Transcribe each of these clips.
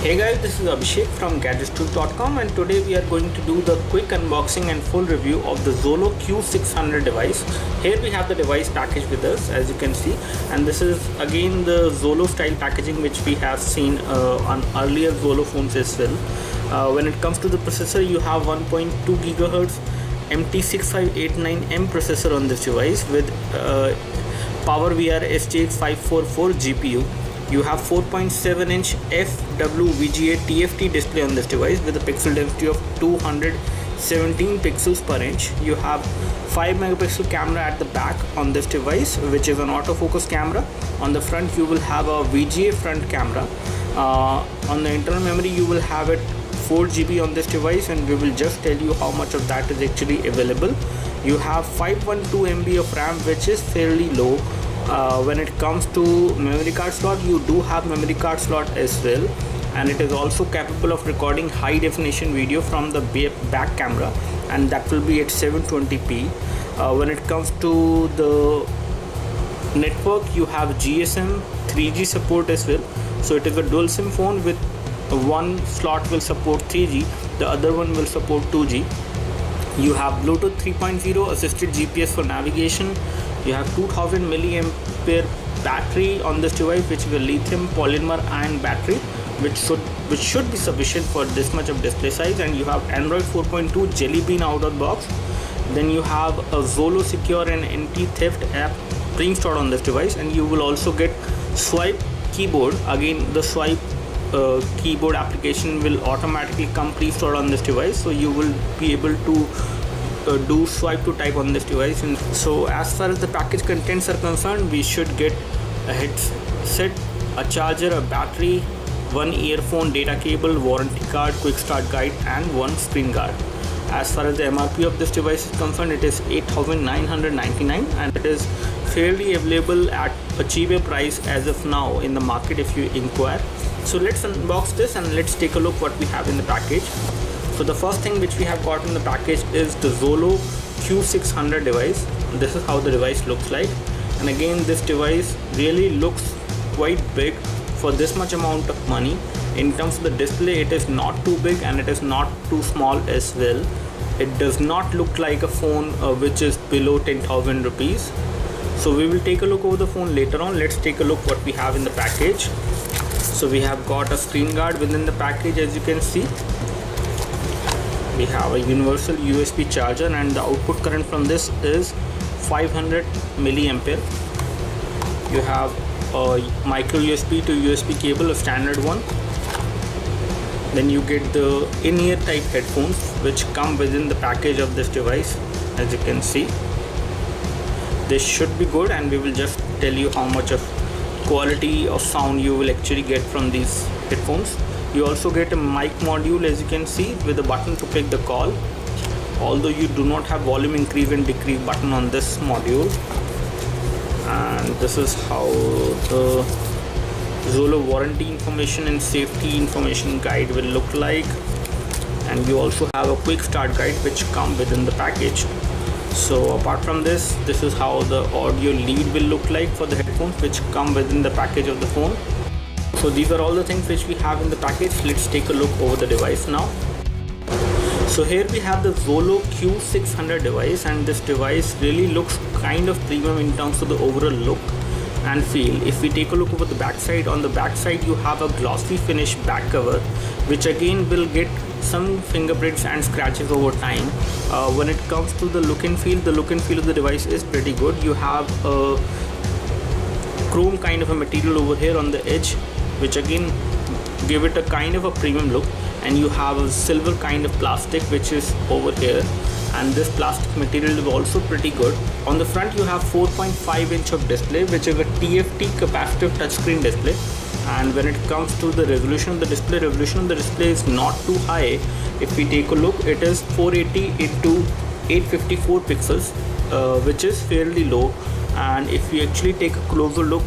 Hey guys, this is Abhishek from gadgetstool.com, and today we are going to do the quick unboxing and full review of the Xolo Q600 device. Here we have the device package with us, as you can see, and this is again the Xolo style packaging which we have seen on earlier Xolo phones as well. When it comes to the processor, you have 1.2 GHz MT6589M processor on this device with PowerVR SGX 544 GPU. You have 4.7-inch FWVGA TFT display on this device with a pixel density of 217 pixels per inch. You have 5 megapixel camera at the back on this device, which is an autofocus camera. On the front you will have a VGA front camera. On the internal memory you will have it 4 GB on this device, and we will just tell you how much of that is actually available. You have 512 MB of RAM, which is fairly low. When it comes to memory card slot, you do have memory card slot as well, and it is also capable of recording high definition video from the back camera, and that will be at 720p. When it comes to the network, you have GSM 3G support as well. So it is a dual SIM phone with one slot will support 3G, the other one will support 2G. You have Bluetooth 3.0 assisted GPS for navigation. You have 2000 milliampere battery on this device, which is a lithium polymer ion battery, which should be sufficient for this much of display size. And you have Android 4.2 Jelly Bean out of the box. Then you have a Xolo Secure and anti-theft app pre-installed on this device, and you will also get Swipe keyboard. Again, the Swipe keyboard application will automatically come pre-installed on this device, so you will be able to do swipe to type on this device. And so as far as the package contents are concerned, we should get a headset, a charger, a battery, one earphone, data cable, warranty card, quick start guide, and one screen guard. As far as the MRP of this device is concerned, it is 8,999, and it is fairly available at a cheaper price as of now in the market if you inquire. So let's unbox this and let's take a look what we have in the package. So the first thing which we have got in the package is the Xolo Q600 device. This is how the device looks like, and again this device really looks quite big for this much amount of money. In terms of the display, it is not too big and it is not too small as well. It does not look like a phone which is below 10,000 rupees. So we will take a look over the phone later on. Let's take a look what we have in the package. So we have got a screen guard within the package, as you can see. We have a universal USB charger, and the output current from this is 500 milliampere. You have a micro USB to USB cable, a standard one. Then you get the in-ear type headphones which come within the package of this device. As you can see, this should be good, and we will just tell you how much of quality of sound you will actually get from these headphones. You also get a mic module, as you can see, with a button to pick the call, although you do not have volume increase and decrease button on this module. And this is how the Xolo warranty information and safety information guide will look like. And you also have a quick start guide which come within the package. So apart from this, this is how the audio lead will look like for the headphones which come within the package of the phone. So these are all the things which we have in the package. Let's take a look over the device now. So here we have the Xolo Q600 device, and this device really looks kind of premium in terms of the overall look and feel. If we take a look over the backside, on the backside you have a glossy finish back cover, which again will get some fingerprints and scratches over time. When it comes to the look and feel, of the device is pretty good. You have a chrome kind of a material over here on the edge, which again give it a kind of a premium look, and you have a silver kind of plastic which is over here, and this plastic material is also pretty good. On the front you have 4.5 inch of display, which is a TFT capacitive touchscreen display. And when it comes to the resolution of the display, is not too high. If we take a look, it is 480 into 854 pixels, which is fairly low. And if we actually take a closer look,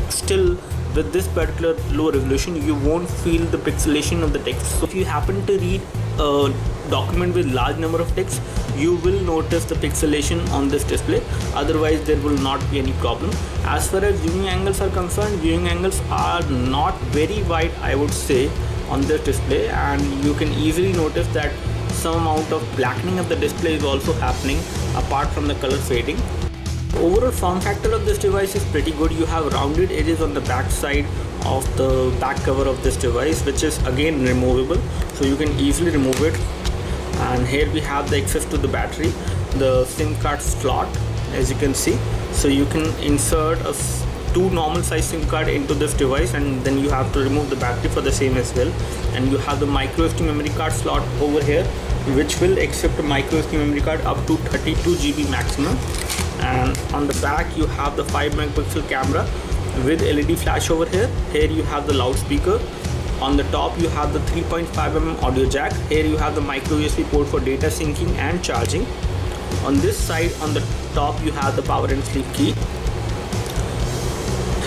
still with this particular low resolution you won't feel the pixelation of the text. So if you happen to read a document with large number of text, you will notice the pixelation on this display. Otherwise there will not be any problem. As far as viewing angles are concerned, viewing angles are not very wide, I would say. on this display, and you can easily notice that some amount of blackening of the display is also happening apart from the color fading. The overall form factor of this device is pretty good. You have rounded edges on the back side of the back cover of this device, which is again removable, so you can easily remove it. And here we have the access to the battery, the SIM card slot, as you can see. So you can insert two normal size SIM card into this device, and then you have to remove the battery for the same as well. And you have the micro SD memory card slot over here, which will accept a micro SD memory card up to 32 GB maximum. And on the back you have the 5 megapixel camera with LED flash over here. Here you have the loudspeaker. On the top you have the 3.5mm audio jack. Here you have the micro USB port for data syncing and charging. On this side, on the top, you have the power and sleep key.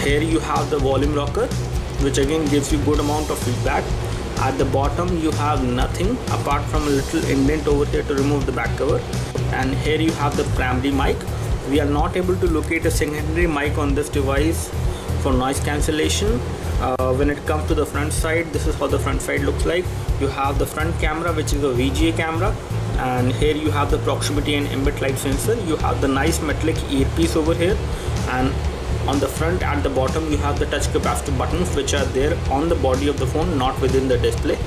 Here you have the volume rocker, which again gives you good amount of feedback. At the bottom you have nothing apart from a little indent over here to remove the back cover. And here you have the primary mic. We are not able to locate a secondary mic on this device for noise cancellation. When it comes to the front side, this is how the front side looks like. You have the front camera, which is a VGA camera, and here you have the proximity and ambient light sensor. You have the nice metallic earpiece over here, and on the front at the bottom you have the touch capacitive buttons, which are there on the body of the phone, not within the display.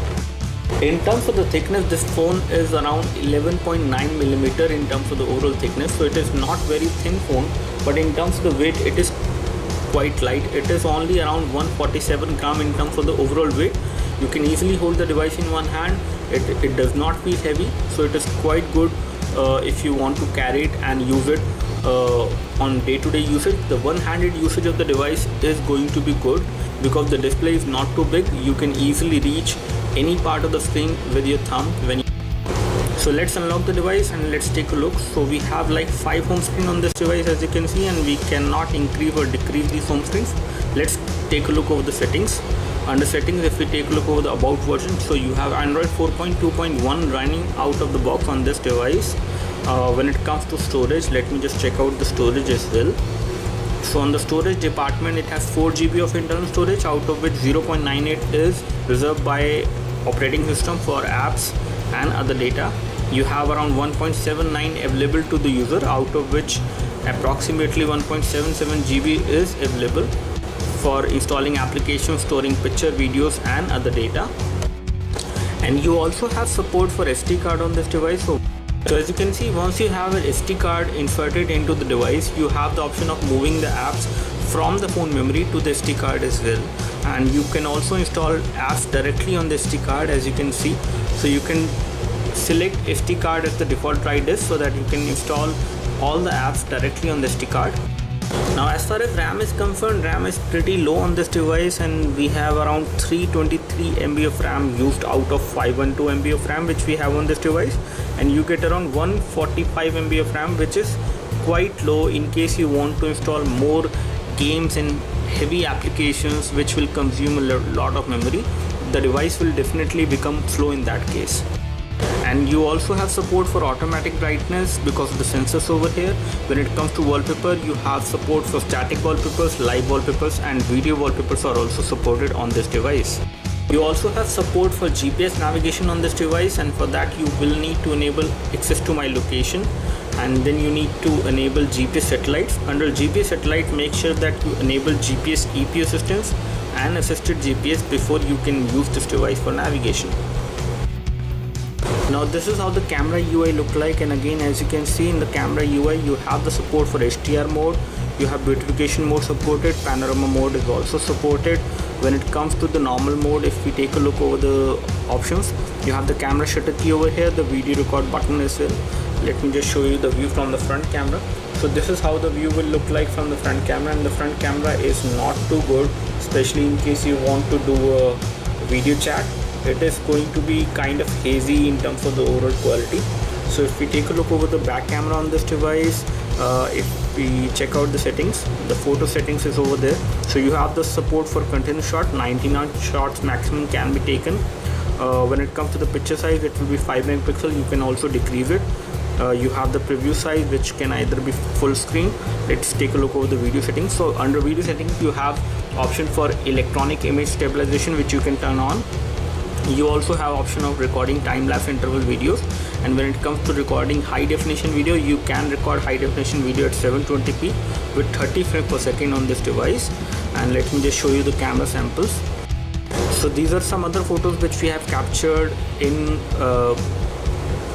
In terms of the thickness, this phone is around 11.9mm in terms of the overall thickness, so it is not very thin phone. But in terms of the weight, it is quite light. It is only around 147 gram in terms of the overall weight. You can easily hold the device in one hand. It does not feel heavy, so it is quite good if you want to carry it and use it on day-to-day usage. The one-handed usage of the device is going to be good because the display is not too big. You can easily reach any part of the screen with your thumb when you. So let's unlock the device and let's take a look. So we have like 5 home screen on this device, as you can see, and we cannot increase or decrease these home screens. Let's take a look over the settings. Under settings, if we take a look over the about version, so you have Android 4.2.1 running out of the box on this device. When it comes to storage, let me just check out the storage as well. So on the storage department, it has 4 GB of internal storage, out of which 0.98 is reserved by operating system for apps and other data. You have around 1.79 available to the user, out of which approximately 1.77 GB is available for installing applications, storing picture, videos and other data. And you also have support for SD card on this device. So as you can see, once you have an SD card inserted into the device, you have the option of moving the apps from the phone memory to the SD card as well. And you can also install apps directly on the SD card, as you can see. So you can select SD card as the default write disk so that you can install all the apps directly on the SD card. Now as far as RAM is concerned, RAM is pretty low on this device, and we have around 323 MB of RAM used out of 512 MB of RAM which we have on this device, and you get around 145 MB of RAM, which is quite low in case you want to install more games and heavy applications which will consume a lot of memory. The device will definitely become slow in that case. And you also have support for automatic brightness because of the sensors over here. When it comes to wallpaper, you have support for static wallpapers, live wallpapers and video wallpapers are also supported on this device. You also have support for GPS navigation on this device, and for that you will need to enable access to my location, and then you need to enable GPS satellites. Under GPS satellite, make sure that you enable GPS EP assistance and assisted GPS before you can use this device for navigation. Now this is how the camera UI look like, and again, as you can see in the camera UI, you have the support for HDR mode, you have beautification mode supported, panorama mode is also supported. When it comes to the normal mode, if we take a look over the options, you have the camera shutter key over here, the video record button as well. Let me just show you the view from the front camera. So this is how the view will look like from the front camera, and the front camera is not too good, especially in case you want to do a video chat. It is going to be kind of hazy in terms of the overall quality. So if we take a look over the back camera on this device, if we check out the settings, the photo settings is over there. So you have the support for continuous shot, 99 shots maximum can be taken. When it comes to the picture size, it will be 5 megapixel. You can also decrease it. You have the preview size, which can either be full screen. Let's take a look over the video settings. So under video settings, you have option for electronic image stabilization, which you can turn on. You also have option of recording time-lapse interval videos, and when it comes to recording high definition video, you can record high definition video at 720p with 30 frames per second on this device. And let me just show you the camera samples. So these are some other photos which we have captured in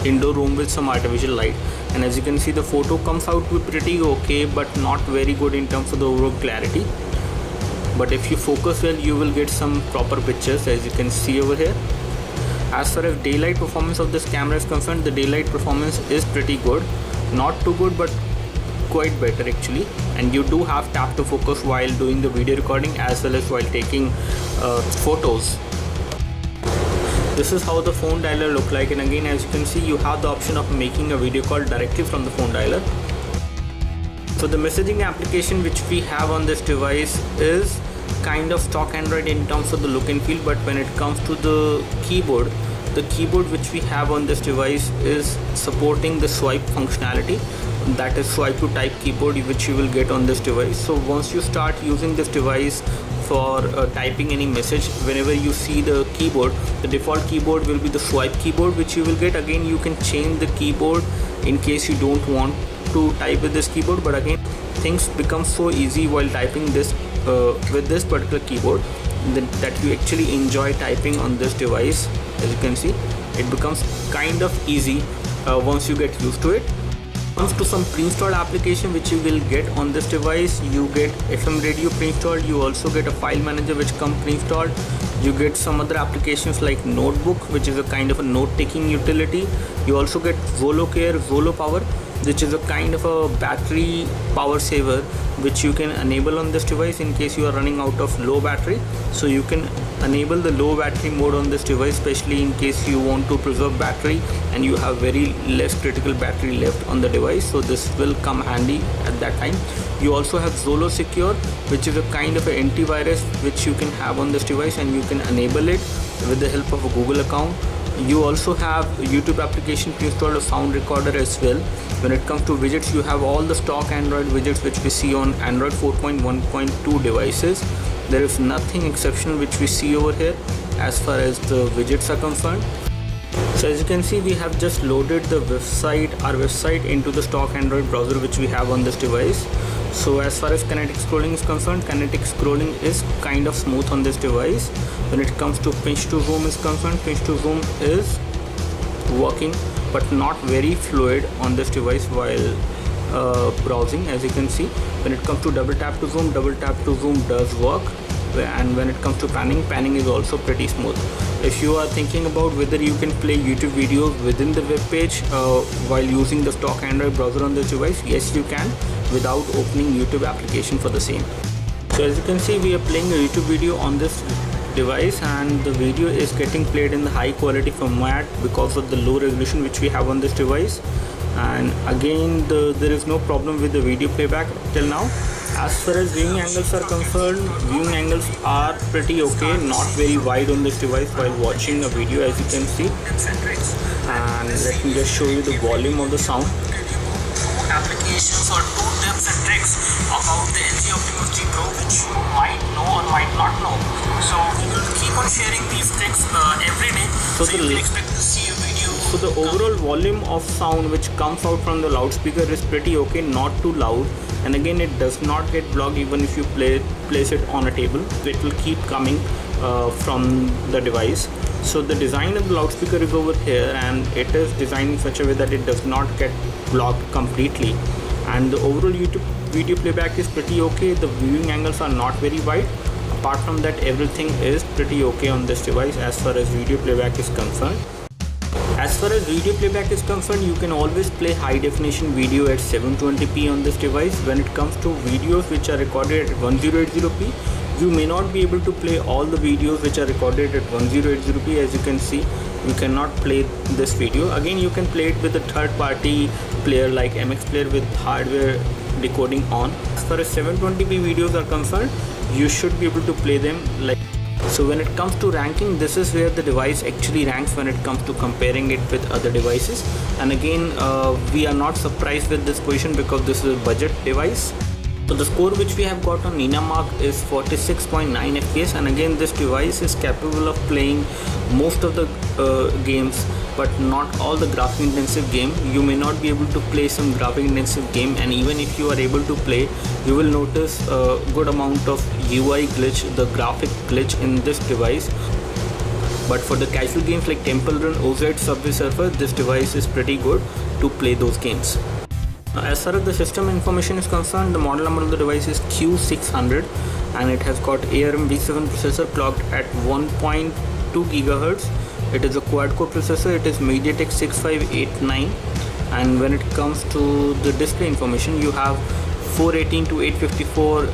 indoor room with some artificial light, and as you can see the photo comes out to be pretty okay, but not very good in terms of the overall clarity. But if you focus well, you will get some proper pictures, as you can see over here. As far as daylight performance of this camera is concerned, the daylight performance is pretty good, not too good but quite better actually. And you do have tap to focus while doing the video recording as well as while taking photos. This is how the phone dialer look like, and again as you can see you have the option of making a video call directly from the phone dialer. So the messaging application which we have on this device is kind of stock Android in terms of the look and feel, but when it comes to the keyboard which we have on this device is supporting the swipe functionality, that is swipe to type keyboard, which you will get on this device. So once you start using this device for typing any message, whenever you see the keyboard, the default keyboard will be the swipe keyboard which you will get. Again, you can change the keyboard in case you don't want to type with this keyboard, but again things become so easy while typing this with this particular keyboard that you actually enjoy typing on this device. As you can see, it becomes kind of easy once you get used to it. Comes to some pre-installed application which you will get on this device, you get FM radio pre-installed, you also get a file manager which comes pre-installed, you get some other applications like Notebook, which is a kind of a note-taking utility. You also get VoloCare, VoloPower, which is a kind of a battery power saver which you can enable on this device in case you are running out of low battery. So you can enable the low battery mode on this device, especially in case you want to preserve battery and you have very less critical battery left on the device, so this will come handy at that time. You also have Zolo Secure, which is a kind of an antivirus which you can have on this device, and you can enable it with the help of a Google account. You also have YouTube application pre-installed, a sound recorder as well. When it comes to widgets, you have all the stock Android widgets which we see on Android 4.1.2 devices. There is nothing exceptional which we see over here as far as the widgets are concerned. So as you can see, we have just loaded the our website into the stock Android browser which we have on this device. So as far as kinetic scrolling is concerned, kinetic scrolling is kind of smooth on this device. When it comes to pinch to zoom is concerned, pinch to zoom is working but not very fluid on this device while browsing. As you can see, when it comes to double tap to zoom does work, and when it comes to panning is also pretty smooth. If you are thinking about whether you can play YouTube videos within the web page while using the stock Android browser on this device, yes you can, without opening YouTube application for the same. So as you can see, we are playing a YouTube video on this device, and the video is getting played in the high quality format because of the low resolution which we have on this device. And again, there is no problem with the video playback till now. As far as viewing angles are concerned, viewing angles are pretty okay, not very wide on this device while watching a video, as you can see. And let me just show you the volume of the sound. Applications or 2 tips and tricks about the LG Optimus G Pro which you might know or might not know. So we will keep on sharing these tricks every day. So you can expect to see a video. So the overall volume of sound which comes out from the loudspeaker is pretty okay, not too loud, and again it does not get blocked even if you place it on a table. It will keep coming from the device. So the design of the loudspeaker is over here, and it is designed in such a way that it does not get blocked completely. And the overall YouTube video playback is pretty okay. The viewing angles are not very wide. Apart from that, everything is pretty okay on this device as far as video playback is concerned. As far as video playback is concerned, you can always play high definition video at 720p on this device. When it comes to videos which are recorded at 1080p, you may not be able to play all the videos which are recorded at 1080p. As you can see, you cannot play this video. Again, you can play it with a third party player like MX Player with hardware decoding on. As far as 720p videos are concerned, you should be able to play them like. So when it comes to ranking, this is where the device actually ranks when it comes to comparing it with other devices. And again, we are not surprised with this position because this is a budget device. So the score which we have got on Ninamark is 46.9 FPS, and again this device is capable of playing most of the games, but not all the graphic intensive game. You may not be able to play some graphic intensive game, and even if you are able to play, you will notice a good amount of UI glitch, the graphic glitch in this device. But for the casual games like Temple Run, OZ, Subway Surfer, this device is pretty good to play those games. As far as the system information is concerned, the model number of the device is Q600, and it has got ARM V7 processor clocked at 1.2 GHz. It is a quad-core processor. It is MediaTek 6589, and when it comes to the display information, you have 418 to 854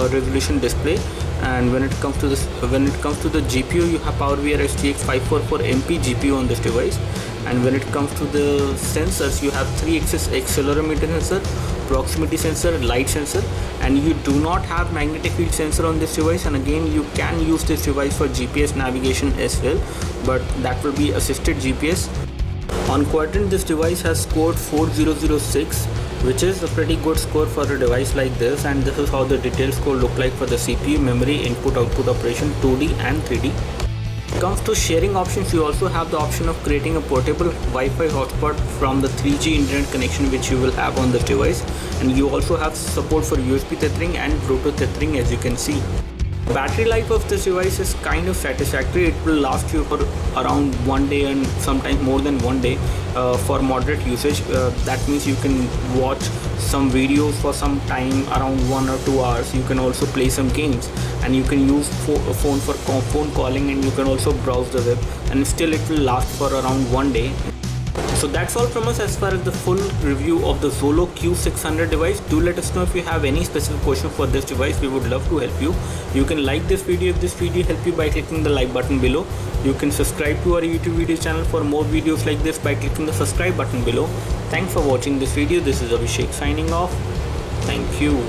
resolution display. And when it comes to the GPU, you have PowerVR STX 544 MP GPU on this device. And when it comes to the sensors, you have 3-axis accelerometer sensor, proximity sensor, light sensor, and you do not have magnetic field sensor on this device. And again, you can use this device for GPS navigation as well, but that will be assisted GPS. On Quadrant, this device has scored 4006, which is a pretty good score for a device like this. And this is how the detailed score look like for the CPU, memory, input output operation, 2D and 3D. Comes to sharing options, you also have the option of creating a portable Wi-Fi hotspot from the 3G internet connection which you will have on this device, and you also have support for USB tethering and Bluetooth tethering, as you can see. Battery life of this device is kind of satisfactory. It will last you for around 1 day and sometimes more than 1 day for moderate usage. That means you can watch some videos for some time, around 1 or 2 hours. You can also play some games, and you can use phone for phone calling, and you can also browse the web, and still it will last for around 1 day. So that's all from us as far as the full review of the Xolo Q600 device. Do let us know if you have any specific question for this device. We would love to help you. You can like this video if this video helped you by clicking the like button below. You can subscribe to our YouTube video channel for more videos like this by clicking the subscribe button below. Thanks for watching this video. This is Abhishek signing off. Thank you.